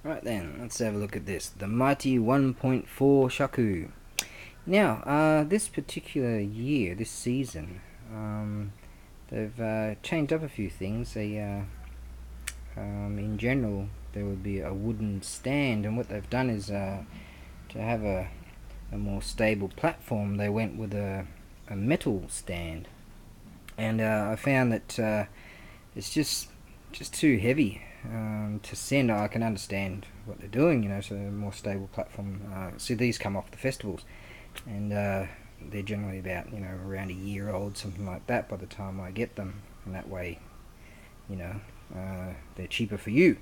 Right then, let's have a look at this. The mighty 1.4 shaku. Now, this particular year, this season, they've changed up a few things. In general, there would be a wooden stand, and what they've done is to have a more stable platform, they went with a metal stand. And I found that it's just too heavy to send. I can understand what they're doing, so a more stable platform. See, these come off the festivals, and they're generally about around a year old, something like that, by the time I get them, and that way, they're cheaper for you.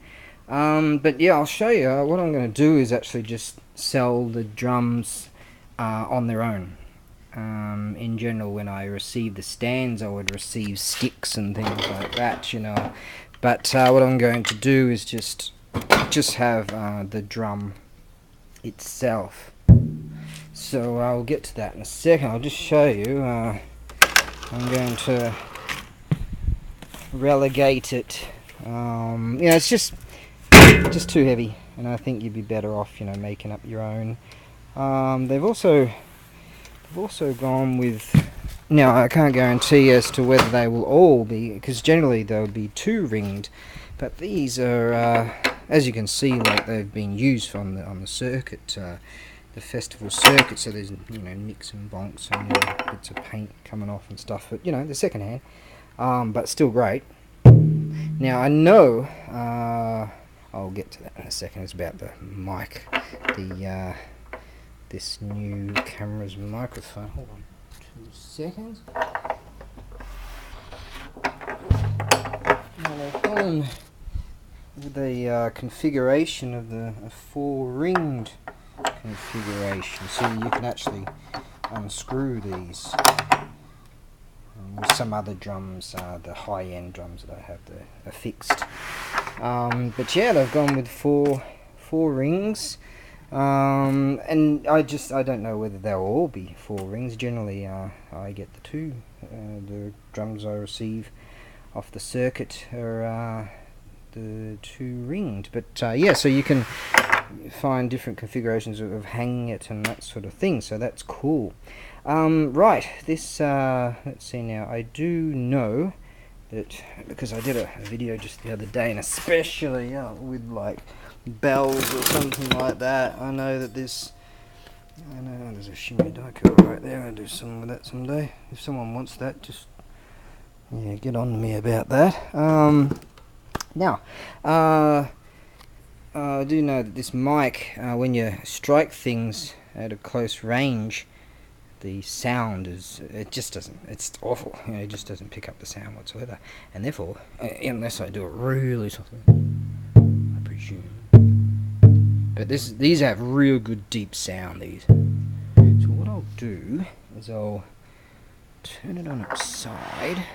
But yeah, I'll show you. What I'm going to do is actually just sell the drums on their own. In general, when I receive the stands, I would receive sticks and things like that, But what I'm going to do is just have the drum itself. So I'll get to that in a second. I'll just show you. I'm going to relegate it. It's just too heavy, and I think you'd be better off, making up your own. They've also gone with. Now, I can't guarantee as to whether they will all be, because generally they'll be 2-ringed, but these are, as you can see, like they've been used on the circuit, the festival circuit. So there's nicks and bonks and bits of paint coming off and stuff. But they're second hand, but still great. Now I know, I'll get to that in a second. It's about the mic, this new camera's microphone. Hold on 2 seconds. Now they've gone with the configuration of the 4-ringed configuration, so you can actually unscrew these. With some other drums, the high-end drums that I have, they're fixed. But yeah, they've gone with four rings. And I don't know whether they'll all be 4 rings. Generally, I get the 2. The drums I receive off the circuit are the 2-ringed. But yeah, so you can find different configurations of hanging it and that sort of thing. So that's cool. Right, this, let's see now. I do know that, because I did a video just the other day, and especially with like bells or something like that, I know that there's a shimmy Taiko right there. I'll do something with that someday. If someone wants that, just get on to me about that. Now, I do know that this mic, when you strike things at a close range, the sound it's awful. It just doesn't pick up the sound whatsoever, and therefore, unless I do it really softly, I presume. But these have real good deep sound, these. So what I'll do is I'll turn it on its side.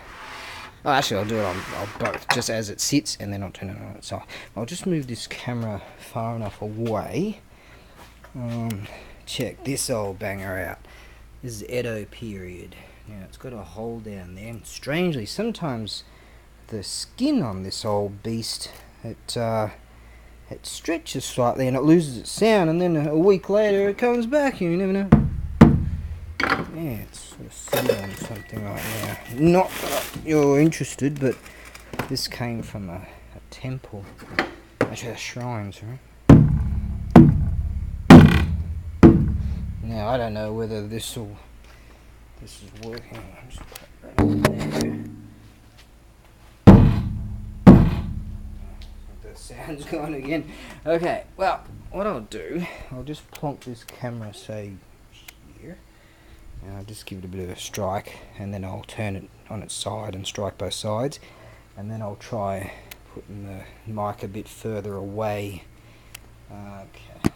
Oh, actually, I'll do it on both, just as it sits, and then I'll turn it on its side. I'll just move this camera far enough away. Check this old banger out. This is Edo period. Now, it's got a hole down there, and strangely, sometimes the skin on this old beast, it stretches slightly and it loses its sound, and then a week later it comes back. You never know. Yeah, it's sort of sitting on something right now. Not that you're interested, but this came from a temple. Actually, a shrine, sorry. Now, I don't know whether this is working. I'll just put that in there. The sound's gone again. Okay, well, what I'll do, I'll just plonk this camera, say, here. And I'll just give it a bit of a strike, and then I'll turn it on its side and strike both sides. And then I'll try putting the mic a bit further away. Okay.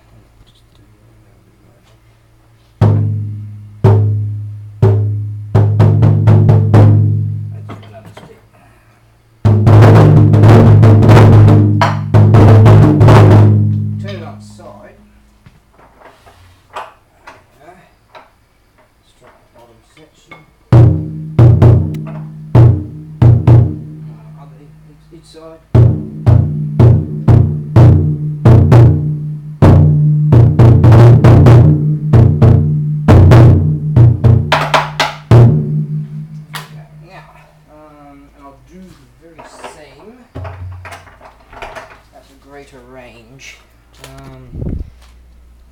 Each side. greater range,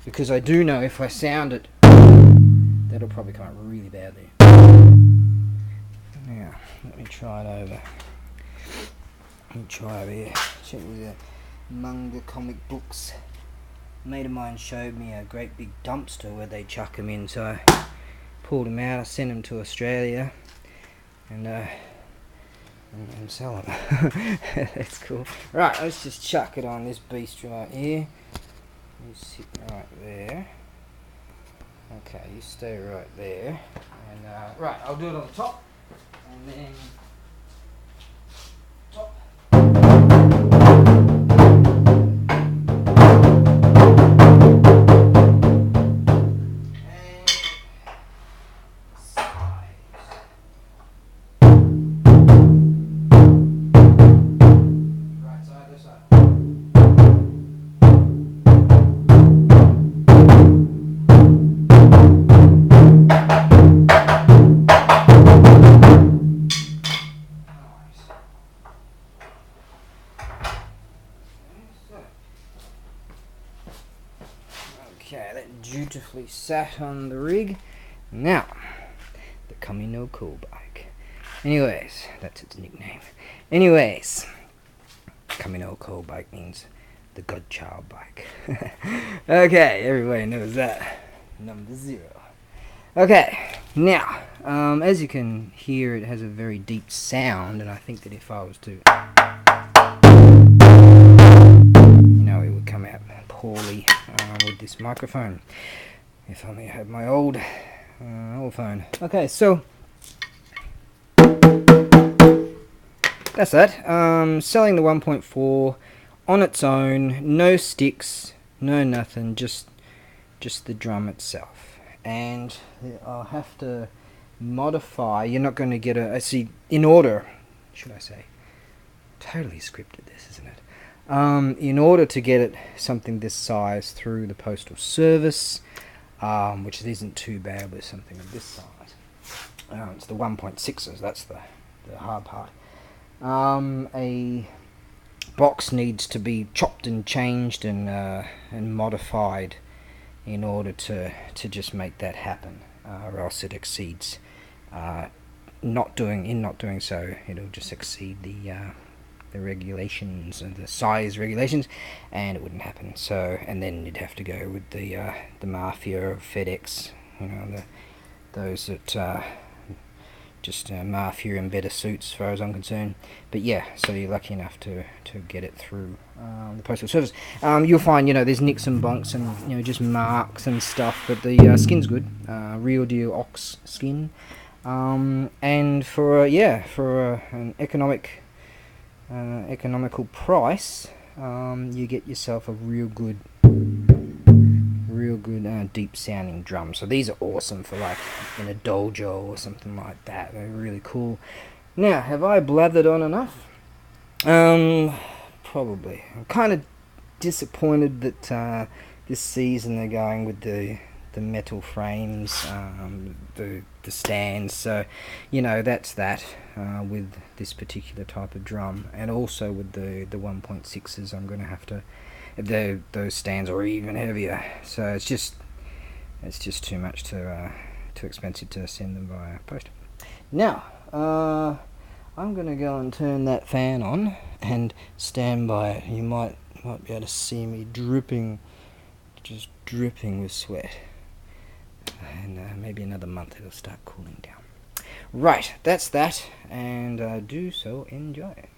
because I do know if I sound it, that'll probably come out really badly. Now, let me try it over. Let me try over here. Check the manga comic books. A mate of mine showed me a great big dumpster where they chuck them in, so I pulled them out. I sent them to Australia and sell them. That's cool. Right, let's just chuck it on this beast right here. You sit right there. Okay, you stay right there. And right, I'll do it on the top. And then top. And side. Right side, left side. Okay, that dutifully sat on the rig. Now, the Kami no Ko bike. Anyways, that's its nickname. Anyways, Kami no Ko bike means the godchild bike. Okay, everybody knows that. Number 0. Okay, now, as you can hear, it has a very deep sound, and I think that if I was to, it would come out poorly with this microphone. If only I had my old phone. Okay, so that's that. Selling the 1.4 on its own, no sticks, no nothing, just the drum itself. And I'll have to modify. You're not going to get in order, should I say? Totally scripted this, isn't it? In order to get it something this size through the postal service, which isn't too bad with something of this size. It's the 1.6s, that's the hard part. A box needs to be chopped and changed and modified in order to just make that happen, or else it exceeds. Not doing so, it'll just exceed the regulations and the size regulations, and it wouldn't happen. So, and then you'd have to go with the mafia of FedEx, those that just mafia in better suits, as far as I'm concerned. But yeah, so you're lucky enough to get it through the postal service. You'll find there's nicks and bonks and just marks and stuff, but the skin's good, real deal ox skin, and for an economical price, you get yourself a real good deep sounding drum. So these are awesome for like in a dojo or something like that. They're really cool. Now, have I blathered on enough? Probably. I'm kind of disappointed that this season they're going with the metal frames, the stands. So that's that with this particular type of drum, and also with the 1.6s. I'm going to have to. Those stands are even heavier, so it's just too much, too expensive to send them via post. Now, I'm going to go and turn that fan on and stand by it. You might be able to see me just dripping with sweat. And maybe another month it'll start cooling down. Right, that's that, and do so enjoy it.